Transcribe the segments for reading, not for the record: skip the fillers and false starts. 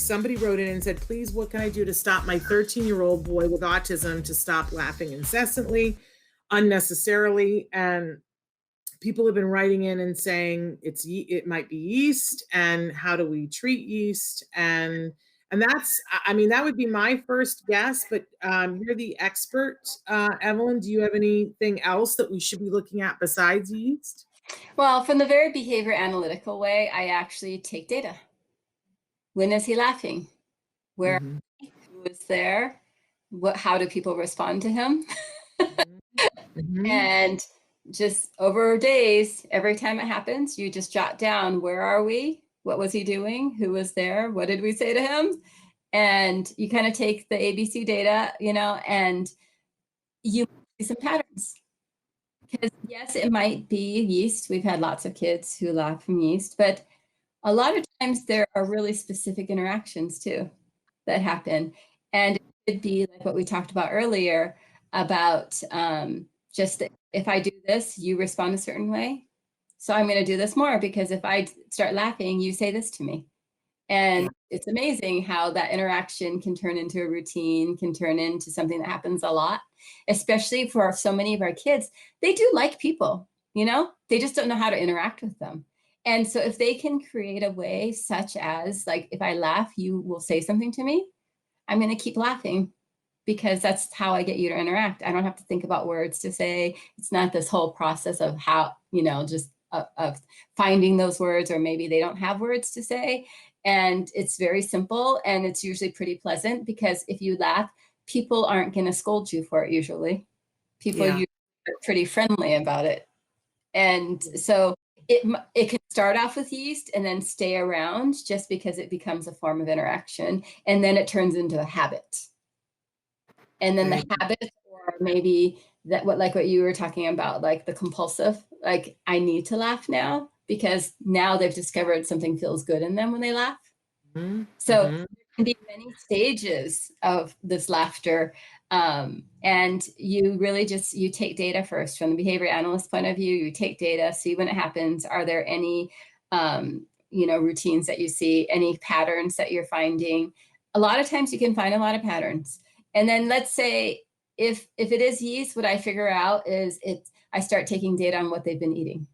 somebody wrote in and said, please, what can I do to stop my 13-year-old boy with autism to stop laughing incessantly, unnecessarily? And people have been writing in and saying it might be yeast, and how do we treat yeast? And that's, I mean, that would be my first guess, but you're the expert. Evelyn, do you have anything else that we should be looking at besides yeast? Well, from the very behavior analytical way, I actually take data. When is he laughing? Where, who is there? How do people respond to him? And just over days, every time it happens, you just jot down, where are we? What was he doing? Who was there? What did we say to him? And you kind of take the ABC data, you know, and you see some patterns. Because yes, it might be yeast. We've had lots of kids who laugh from yeast, but a lot of times there are really specific interactions too that happen. And it could be like what we talked about earlier about just if I do this, you respond a certain way. So I'm going to do this more because if I start laughing, you say this to me. And it's amazing how that interaction can turn into a routine, can turn into something that happens a lot, especially for so many of our kids. They do like people, you know, they just don't know how to interact with them. And so if they can create a way such as like, if I laugh, you will say something to me, I'm going to keep laughing because that's how I get you to interact. I don't have to think about words to say. It's not this whole process of how, you know, just of finding those words, or maybe they don't have words to say. And it's very simple, and it's usually pretty pleasant because if you laugh, people aren't going to scold you for it usually. People usually are pretty friendly about it. And so it can start off with yeast and then stay around just because it becomes a form of interaction, and then it turns into a habit. And then the habit, or maybe that like what you were talking about, like the compulsive, like I need to laugh now because now they've discovered something feels good in them when they laugh. So there can be many stages of this laughter. And you really just, you take data first from the behavior analyst point of view, you take data, see when it happens. Are there any, you know, routines that you see, any patterns that you're finding? A lot of times you can find a lot of patterns. And then let's say if it is yeast, what I figure out is I start taking data on what they've been eating,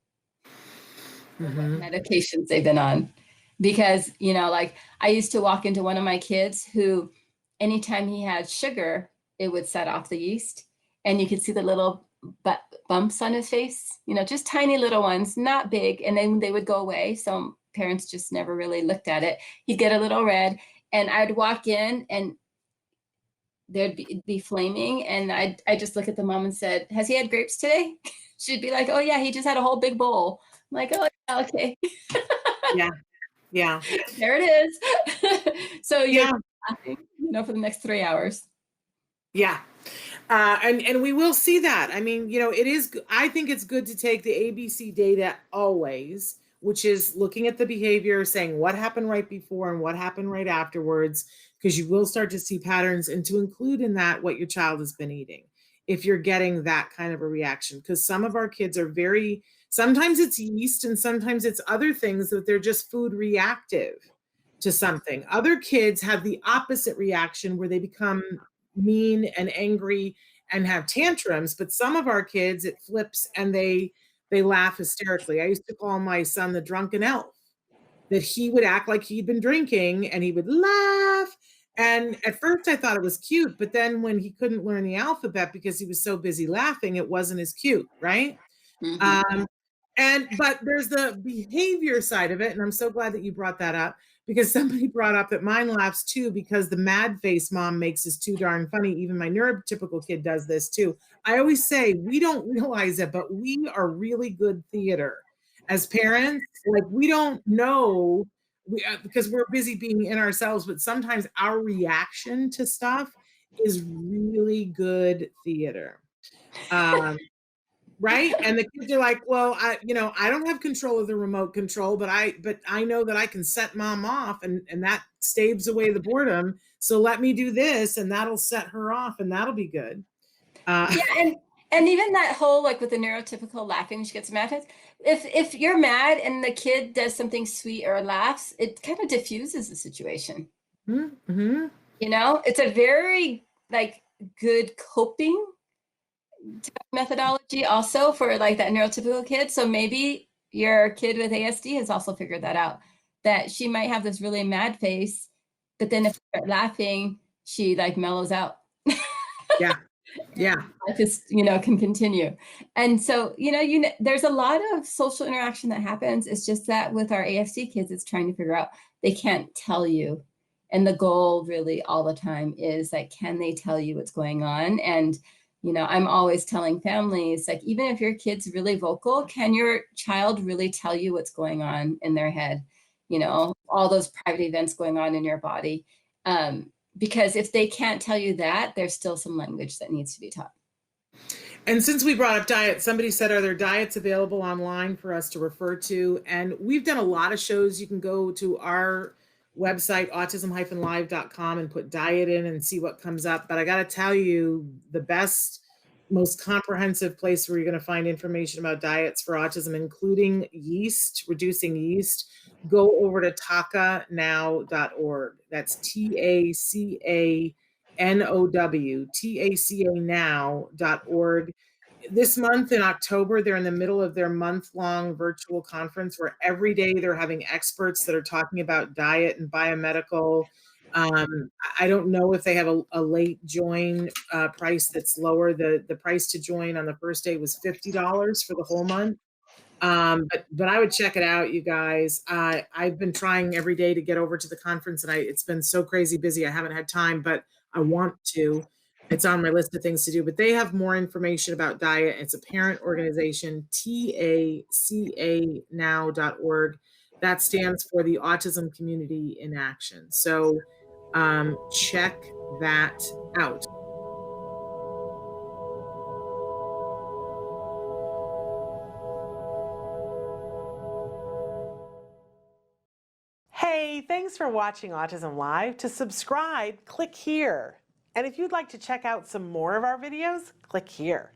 what medications they've been on. Because, you know, like I used to walk into one of my kids who anytime he had sugar, it would set off the yeast, and you could see the little bumps on his face, you know, just tiny little ones, not big. And then they would go away. So parents just never really looked at it. He'd get a little red, and I'd walk in and there'd be flaming. And I just look at the mom and said, has he had grapes today? She'd be like, oh yeah, he just had a whole big bowl. I'm like, oh yeah, okay. Yeah. There it is. So you're laughing, you know, for the next 3 hours. Yeah. And we will see that. I mean, you know, I think it's good to take the ABC data always, which is looking at the behavior, saying what happened right before and what happened right afterwards, because you will start to see patterns, and to include in that what your child has been eating, if you're getting that kind of a reaction. Because some of our kids are sometimes it's yeast and sometimes it's other things, that they're just food reactive to something. Other kids have the opposite reaction where they become mean and angry and have tantrums, but some of our kids, it flips and they laugh hysterically. I used to call my son the drunken elf, that he would act like he'd been drinking and he would laugh. And at first I thought it was cute, but then when he couldn't learn the alphabet because he was so busy laughing, it wasn't as cute, right? But there's the behavior side of it, and I'm so glad that you brought that up, because somebody brought up that mine laughs too because the mad face mom makes us too darn funny. Even my neurotypical kid does this too. I always say we don't realize it, but we are really good theater as parents. Like, we don't know, because we're busy being in ourselves, but sometimes our reaction to stuff is really good theater. Right? And the kids are like, well, I don't have control of the remote control, but I know that I can set mom off, and that staves away the boredom. So let me do this, and that'll set her off, and that'll be good. Yeah, and even that whole, like with the neurotypical laughing, she gets mad. If you're mad and the kid does something sweet or laughs, it kind of diffuses the situation. Mm-hmm. You know, it's a very like good coping methodology also for like that neurotypical kid. So maybe your kid with ASD has also figured that out, that she might have this really mad face, but then if you start laughing, she like mellows out. Yeah. Yeah. Life is, you know, can continue. And so, you know, there's a lot of social interaction that happens. It's just that with our AFC kids, it's trying to figure out, they can't tell you. And the goal really all the time is like, can they tell you what's going on? And, you know, I'm always telling families, like, even if your kid's really vocal, can your child really tell you what's going on in their head? You know, all those private events going on in your body. Because if they can't tell you that, there's still some language that needs to be taught. And since we brought up diet, somebody said, are there diets available online for us to refer to? And we've done a lot of shows. You can go to our website, autism-live.com, and put diet in and see what comes up. But I got to tell you, the best, most comprehensive place where you're going to find information about diets for autism, including yeast, reducing yeast, go over to tacanow.org. That's TACANOW, TACAnow.org. This month in October, they're in the middle of their month-long virtual conference where every day they're having experts that are talking about diet and biomedical. I don't know if they have a late join price that's lower. The price to join on the first day was $50 for the whole month. But I would check it out, you guys. I've been trying every day to get over to the conference, and it's been so crazy busy. I haven't had time, but I want to. It's on my list of things to do. But they have more information about diet. It's a parent organization, TACAnow.org. That stands for the Autism Community in Action. So check that out. Hey, thanks for watching Autism Live. To subscribe, click here. And if you'd like to check out some more of our videos, click here.